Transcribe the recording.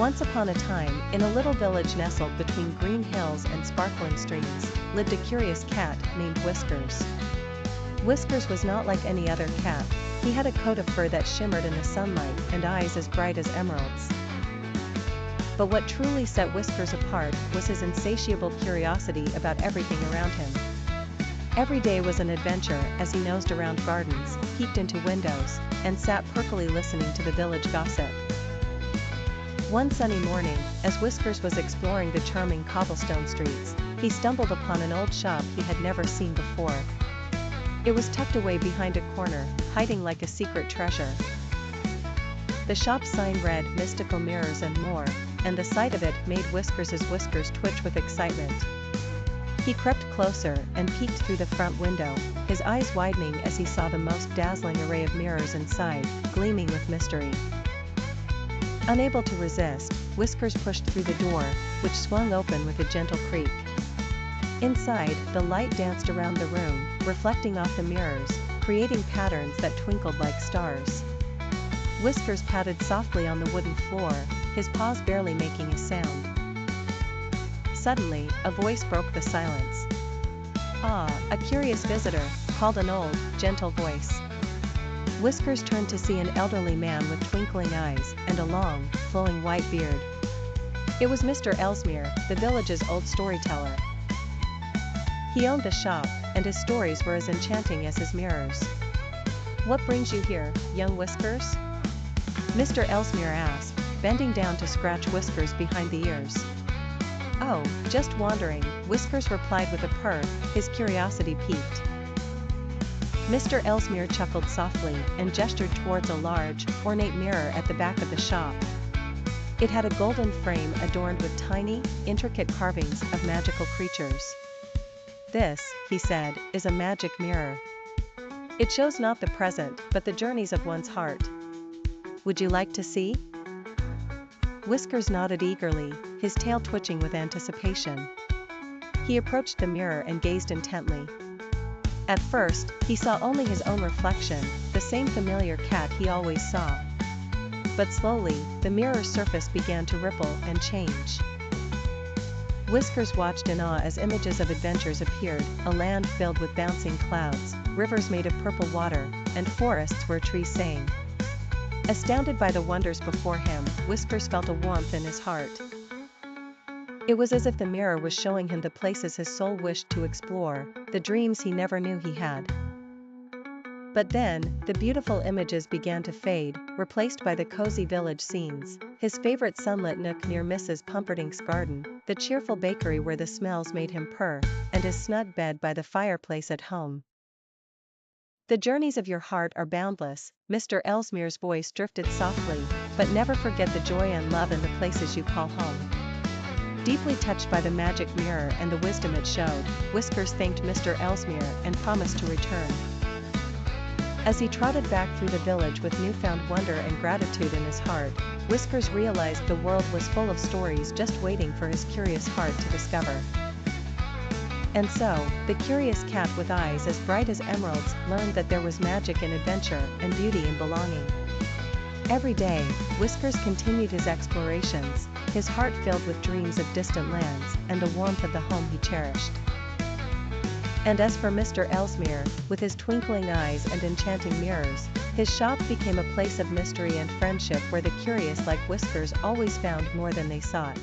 Once upon a time, in a little village nestled between green hills and sparkling streams, lived a curious cat named Whiskers. Whiskers was not like any other cat. He had a coat of fur that shimmered in the sunlight and eyes as bright as emeralds. But what truly set Whiskers apart was his insatiable curiosity about everything around him. Every day was an adventure as he nosed around gardens, peeked into windows, and sat perkily listening to the village gossip. One sunny morning, as Whiskers was exploring the charming cobblestone streets, he stumbled upon an old shop he had never seen before. It was tucked away behind a corner, hiding like a secret treasure. The shop's sign read "Mystical Mirrors and More," and the sight of it made Whiskers's whiskers twitch with excitement. He crept closer and peeked through the front window, his eyes widening as he saw the most dazzling array of mirrors inside, gleaming with mystery. Unable to resist, Whiskers pushed through the door, which swung open with a gentle creak. Inside, the light danced around the room, reflecting off the mirrors, creating patterns that twinkled like stars. Whiskers patted softly on the wooden floor, his paws barely making a sound. Suddenly, a voice broke the silence. "Ah, a curious visitor," called an old, gentle voice. Whiskers turned to see an elderly man with twinkling eyes and a long, flowing white beard. It was Mr. Ellsmere, the village's old storyteller. He owned the shop, and his stories were as enchanting as his mirrors. "What brings you here, young Whiskers?" Mr. Ellsmere asked, bending down to scratch Whiskers behind the ears. "Oh, just wandering," Whiskers replied with a purr, his curiosity piqued. Mr. Ellsmere chuckled softly and gestured towards a large, ornate mirror at the back of the shop. It had a golden frame adorned with tiny, intricate carvings of magical creatures. "This," he said, "is a magic mirror. It shows not the present, but the journeys of one's heart. Would you like to see?" Whiskers nodded eagerly, his tail twitching with anticipation. He approached the mirror and gazed intently. At first, he saw only his own reflection, the same familiar cat he always saw. But slowly, the mirror's surface began to ripple and change. Whiskers watched in awe as images of adventures appeared, a land filled with bouncing clouds, rivers made of purple water, and forests where trees sang. Astounded by the wonders before him, Whiskers felt a warmth in his heart. It was as if the mirror was showing him the places his soul wished to explore, the dreams he never knew he had. But then, the beautiful images began to fade, replaced by the cozy village scenes, his favorite sunlit nook near Mrs. Pumperdinck's garden, the cheerful bakery where the smells made him purr, and his snug bed by the fireplace at home. "The journeys of your heart are boundless," Mr. Ellsmere's voice drifted softly, "but never forget the joy and love in the places you call home." Deeply touched by the magic mirror and the wisdom it showed, Whiskers thanked Mr. Ellsmere and promised to return. As he trotted back through the village with newfound wonder and gratitude in his heart, Whiskers realized the world was full of stories just waiting for his curious heart to discover. And so, the curious cat with eyes as bright as emeralds learned that there was magic in adventure and beauty in belonging. Every day, Whiskers continued his explorations, his heart filled with dreams of distant lands and the warmth of the home he cherished. And as for Mr. Ellsmere, with his twinkling eyes and enchanting mirrors, his shop became a place of mystery and friendship where the curious like Whiskers always found more than they sought.